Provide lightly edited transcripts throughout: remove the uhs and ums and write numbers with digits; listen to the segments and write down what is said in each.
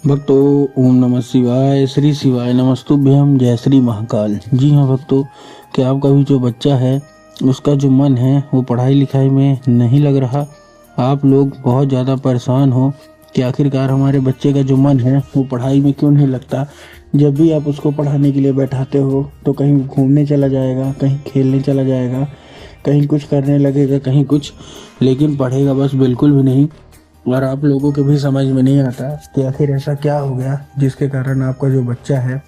भक्तों, ओम नमः शिवाय, श्री शिवाय नमस्तुभ्यम, जय श्री महाकाल। जी हाँ भक्तों, क्या आपका भी जो बच्चा है उसका जो मन है वो पढ़ाई लिखाई में नहीं लग रहा। आप लोग बहुत ज़्यादा परेशान हो कि आखिरकार हमारे बच्चे का जो मन है वो पढ़ाई में क्यों नहीं लगता। जब भी आप उसको पढ़ाने के लिए बैठाते हो तो कहीं घूमने चला जाएगा, कहीं खेलने चला जाएगा, कहीं कुछ करने लगेगा, कहीं कुछ, लेकिन पढ़ेगा बस बिल्कुल भी नहीं। और आप लोगों के भी समझ में नहीं आता कि आखिर ऐसा क्या हो गया जिसके कारण आपका जो बच्चा है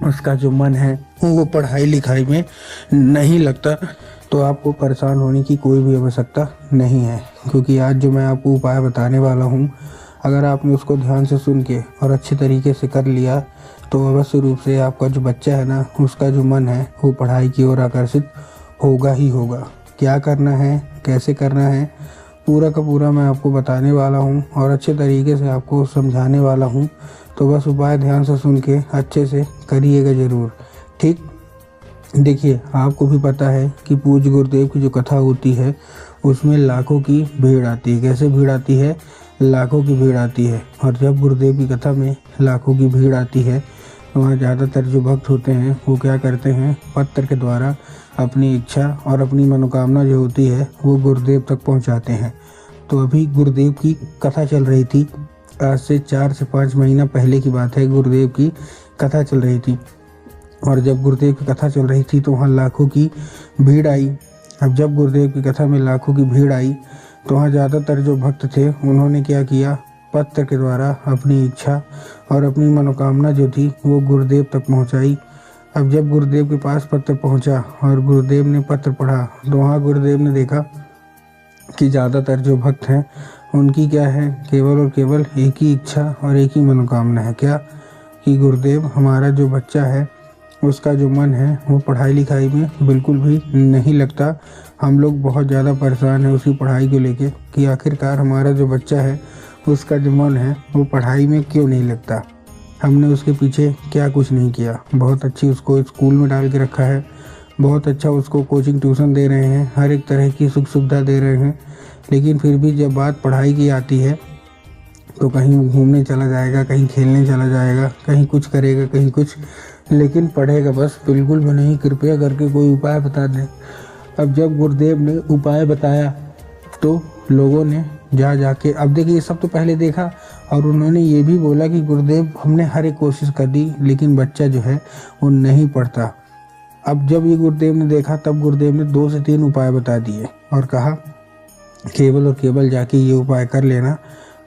उसका जो मन है वो पढ़ाई लिखाई में नहीं लगता। तो आपको परेशान होने की कोई भी आवश्यकता नहीं है, क्योंकि आज जो मैं आपको उपाय बताने वाला हूँ, अगर आपने उसको ध्यान से सुन के और अच्छे तरीके से कर लिया तो अवश्य रूप से आपका जो बच्चा है ना, उसका जो मन है वो पढ़ाई की ओर आकर्षित होगा ही होगा। क्या करना है, कैसे करना है, पूरा का पूरा मैं आपको बताने वाला हूँ और अच्छे तरीके से आपको समझाने वाला हूँ। तो बस उपाय ध्यान से सुन के अच्छे से करिएगा ज़रूर, ठीक। देखिए, आपको भी पता है कि पूज्य गुरुदेव की जो कथा होती है उसमें लाखों की भीड़ आती है। कैसे भीड़ आती है? लाखों की भीड़ आती है। और जब गुरुदेव की कथा में लाखों की भीड़ आती है तो वहाँ ज़्यादातर जो भक्त होते हैं वो क्या करते हैं, पत्र के द्वारा अपनी इच्छा और अपनी मनोकामना जो होती है वो गुरुदेव तक पहुँचाते हैं। तो अभी गुरुदेव की कथा चल रही थी, आज से 4 से 5 महीना पहले की बात है। गुरुदेव की कथा चल रही थी और जब गुरुदेव की कथा चल रही थी तो वहाँ लाखों की भीड़ आई। अब जब गुरुदेव की कथा में लाखों की भीड़ आई तो वहाँ ज़्यादातर जो भक्त थे उन्होंने क्या किया, पत्र के द्वारा अपनी इच्छा और अपनी मनोकामना जो थी वो गुरुदेव तक पहुँचाई। अब जब गुरुदेव के पास पत्र पहुँचा और गुरुदेव ने पत्र पढ़ा तो वहाँ गुरुदेव ने देखा कि ज़्यादातर जो भक्त हैं उनकी क्या है, केवल और केवल एक ही इच्छा और एक ही मनोकामना है। क्या? कि गुरुदेव, हमारा जो बच्चा है उसका जो मन है वो पढ़ाई लिखाई में बिल्कुल भी नहीं लगता। हम लोग बहुत ज़्यादा परेशान हैं उसकी पढ़ाई को लेके कि आखिरकार हमारा जो बच्चा है उसका जो मन है वो पढ़ाई में क्यों नहीं लगता। हमने उसके पीछे क्या कुछ नहीं किया, बहुत अच्छी उसको स्कूल में डाल के रखा है, बहुत अच्छा उसको कोचिंग ट्यूशन दे रहे हैं, हर एक तरह की सुख सुविधा दे रहे हैं, लेकिन फिर भी जब बात पढ़ाई की आती है तो कहीं घूमने चला जाएगा, कहीं खेलने चला जाएगा, कहीं कुछ करेगा, कहीं कुछ, लेकिन पढ़ेगा बस बिल्कुल भी नहीं। कृपया करके कोई उपाय बता दें। अब जब गुरुदेव ने उपाय बताया तो लोगों ने जाके, अब देखिए ये सब तो पहले देखा और उन्होंने ये भी बोला कि गुरुदेव, हमने हर एक कोशिश कर दी लेकिन बच्चा जो है वो नहीं पढ़ता। अब जब ये गुरुदेव ने देखा तब गुरुदेव ने 2 से 3 उपाय बता दिए और कहा, केवल और केवल जाके ये उपाय कर लेना,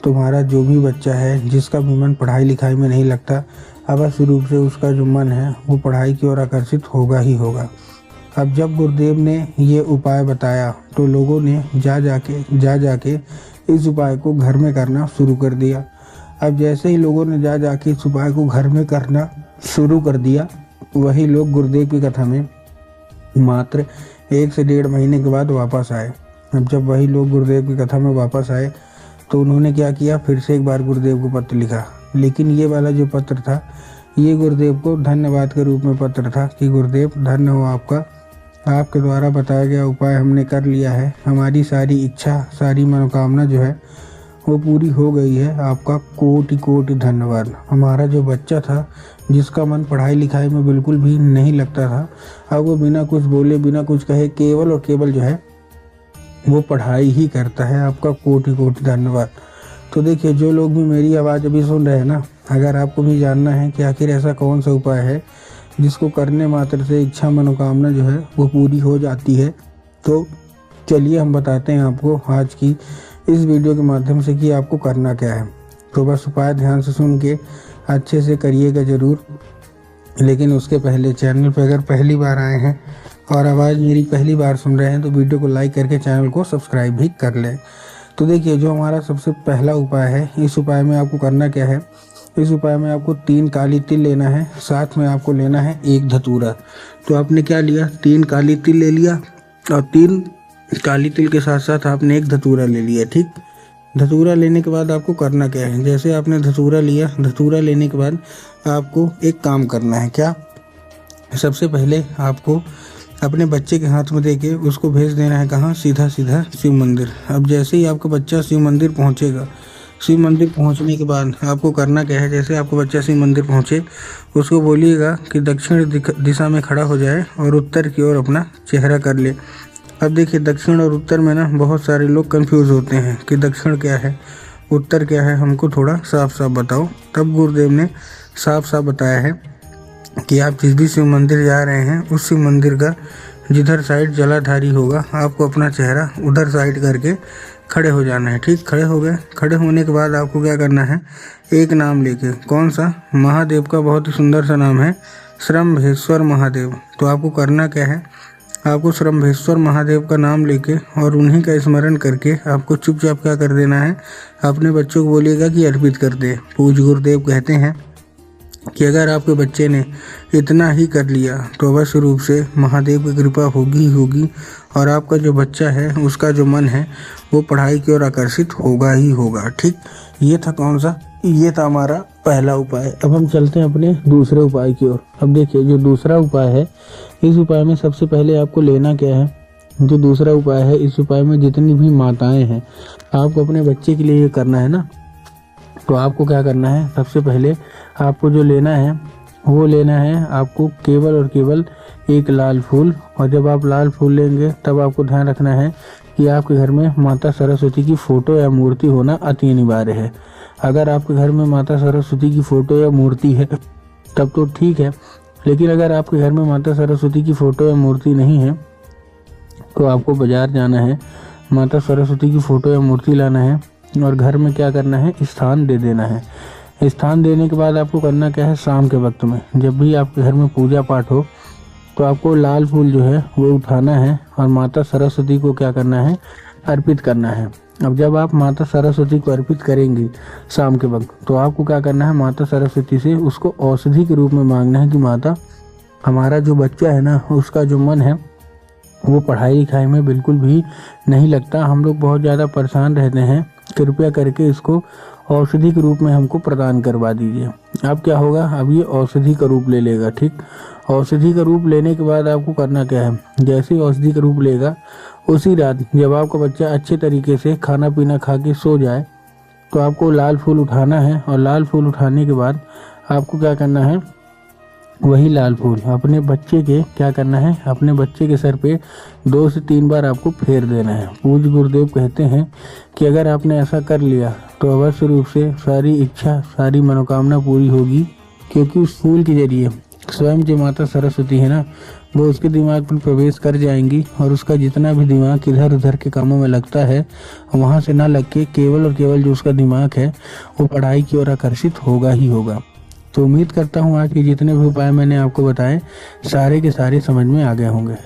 तुम्हारा जो भी बच्चा है जिसका भी मन पढ़ाई लिखाई में नहीं लगता, अवश्य रूप से उसका जो मन है वो पढ़ाई की ओर आकर्षित होगा ही होगा। अब जब गुरुदेव ने ये उपाय बताया तो लोगों ने जा जाके इस उपाय को घर में करना शुरू कर दिया। अब जैसे ही लोगों ने जाके इस उपाय को घर में करना शुरू कर दिया, वही लोग गुरुदेव की कथा में मात्र 1 से 1.5 महीने के बाद वापस आए। अब जब वही लोग गुरुदेव की कथा में वापस आए तो उन्होंने क्या किया, फिर से एक बार गुरुदेव को पत्र लिखा, लेकिन ये वाला जो पत्र था ये गुरुदेव को धन्यवाद के रूप में पत्र था कि गुरुदेव, धन्य हो आपका, आपके द्वारा बताया गया उपाय हमने कर लिया है, हमारी सारी इच्छा, सारी मनोकामना जो है वो पूरी हो गई है, आपका कोटि कोटि धन्यवाद। हमारा जो बच्चा था जिसका मन पढ़ाई लिखाई में बिल्कुल भी नहीं लगता था, अब वो बिना कुछ बोले, बिना कुछ कहे, केवल और केवल जो है वो पढ़ाई ही करता है, आपका कोटि कोटि धन्यवाद। तो देखिए, जो लोग भी मेरी आवाज़ अभी सुन रहे हैं ना, अगर आपको भी जानना है कि आखिर ऐसा कौन सा उपाय है जिसको करने मात्र से इच्छा मनोकामना जो है वो पूरी हो जाती है, तो चलिए हम बताते हैं आपको आज की इस वीडियो के माध्यम से कि आपको करना क्या है। तो बस उपाय ध्यान से सुन के अच्छे से करिएगा ज़रूर। लेकिन उसके पहले चैनल पर अगर पहली बार आए हैं और आवाज़ मेरी पहली बार सुन रहे हैं तो वीडियो को लाइक करके चैनल को सब्सक्राइब भी कर लें। तो देखिए, जो हमारा सबसे पहला उपाय है, इस उपाय में आपको करना क्या है, इस उपाय में आपको 3 काली तिल लेना है, साथ में आपको लेना है 1 धतूरा। तो आपने क्या लिया, 3 काली तिल ले लिया और 3 काली तिल के साथ साथ आपने 1 धतूरा ले लिया, ठीक। धतूरा लेने के बाद आपको करना क्या है, जैसे आपने धतूरा लिया, धतूरा लेने के बाद आपको एक काम करना है। क्या? सबसे पहले आपको अपने बच्चे के हाथ में देके उसको भेज देना है, कहाँ, सीधा सीधा शिव मंदिर। अब जैसे ही आपका बच्चा शिव मंदिर पहुँचेगा शिव मंदिर पहुंचने के बाद आपको करना क्या है, जैसे आपको बच्चा शिव मंदिर पहुंचे उसको बोलिएगा कि दक्षिण दिशा में खड़ा हो जाए और उत्तर की ओर अपना चेहरा कर ले। अब देखिए दक्षिण और उत्तर में ना बहुत सारे लोग कंफ्यूज होते हैं कि दक्षिण क्या है उत्तर क्या है, हमको थोड़ा साफ साफ बताओ। तब गुरुदेव ने साफ साफ बताया है कि आप जिस भी शिव मंदिर जा रहे हैं उस शिव मंदिर का जिधर साइड जलाधारी होगा आपको अपना चेहरा उधर साइड करके खड़े हो जाना है। ठीक, खड़े हो गए। खड़े होने के बाद आपको क्या करना है, एक नाम लेके, कौन सा, महादेव का बहुत ही सुंदर सा नाम है श्रम्भेश्वर महादेव। तो आपको करना क्या है, आपको श्रम्भेश्वर महादेव का नाम लेके और उन्हीं का स्मरण करके आपको चुपचाप क्या कर देना है, अपने बच्चों को बोलिएगा कि अर्पित कर दे। पूज्य गुरुदेव कहते हैं कि अगर आपके बच्चे ने इतना ही कर लिया तो अवश्य रूप से महादेव की कृपा होगी ही होगी और आपका जो बच्चा है उसका जो मन है वो पढ़ाई की ओर आकर्षित होगा ही होगा। ठीक, ये था कौन सा, ये था हमारा पहला उपाय। अब हम चलते हैं अपने दूसरे उपाय की ओर। अब देखिए जो दूसरा उपाय है, इस उपाय में सबसे पहले आपको लेना क्या है, जो दूसरा उपाय है इस उपाय में जितनी भी माताएं हैं आपको अपने बच्चे के लिए ये करना है ना, तो आपको क्या करना है, सबसे पहले आपको जो लेना है वो लेना है आपको केवल और केवल एक लाल फूल। और जब आप लाल फूल लेंगे तब आपको ध्यान रखना है कि आपके घर में माता सरस्वती की फ़ोटो या मूर्ति होना अति अनिवार्य है। अगर आपके घर में माता सरस्वती की फ़ोटो या मूर्ति है तब तो ठीक है, लेकिन अगर आपके घर में माता सरस्वती की फ़ोटो या मूर्ति नहीं है तो आपको बाज़ार जाना है, माता सरस्वती की फ़ोटो या मूर्ति लाना है और घर में क्या करना है, स्थान दे देना है। स्थान देने के बाद आपको करना क्या है, शाम के वक्त में जब भी आपके घर में पूजा पाठ हो तो आपको लाल फूल जो है वो उठाना है और माता सरस्वती को क्या करना है, अर्पित करना है। अब जब आप माता सरस्वती को अर्पित करेंगी शाम के वक्त तो आपको क्या करना है, माता सरस्वती से उसको औषधि के रूप में मांगना है कि माता हमारा जो बच्चा है ना उसका जो मन है वो पढ़ाई लिखाई में बिल्कुल भी नहीं लगता, हम लोग बहुत ज़्यादा परेशान रहते हैं, कृपया करके इसको औषधि के रूप में हमको प्रदान करवा दीजिए। अब क्या होगा, अब ये औषधि का रूप ले लेगा। ठीक, औषधि का रूप लेने के बाद आपको करना क्या है, जैसे ही औषधि का रूप लेगा उसी रात जब आपका बच्चा अच्छे तरीके से खाना पीना खा के सो जाए तो आपको लाल फूल उठाना है और लाल फूल उठाने के बाद आपको क्या करना है, वही लाल फूल अपने बच्चे के क्या करना है, अपने बच्चे के सर पे 2 से 3 बार आपको फेर देना है। पूज्य गुरुदेव कहते हैं कि अगर आपने ऐसा कर लिया तो अवश्य रूप से सारी इच्छा सारी मनोकामना पूरी होगी, क्योंकि उस फूल के जरिए स्वयं जो माता सरस्वती है ना वो उसके दिमाग में प्रवेश कर जाएंगी और उसका जितना भी दिमाग इधर उधर के कामों में लगता है वहाँ से ना लग के केवल और केवल जो उसका दिमाग है वो पढ़ाई की ओर आकर्षित होगा ही होगा। तो उम्मीद करता हूँ आज के जितने भी उपाय मैंने आपको बताए सारे के सारे समझ में आ गए होंगे।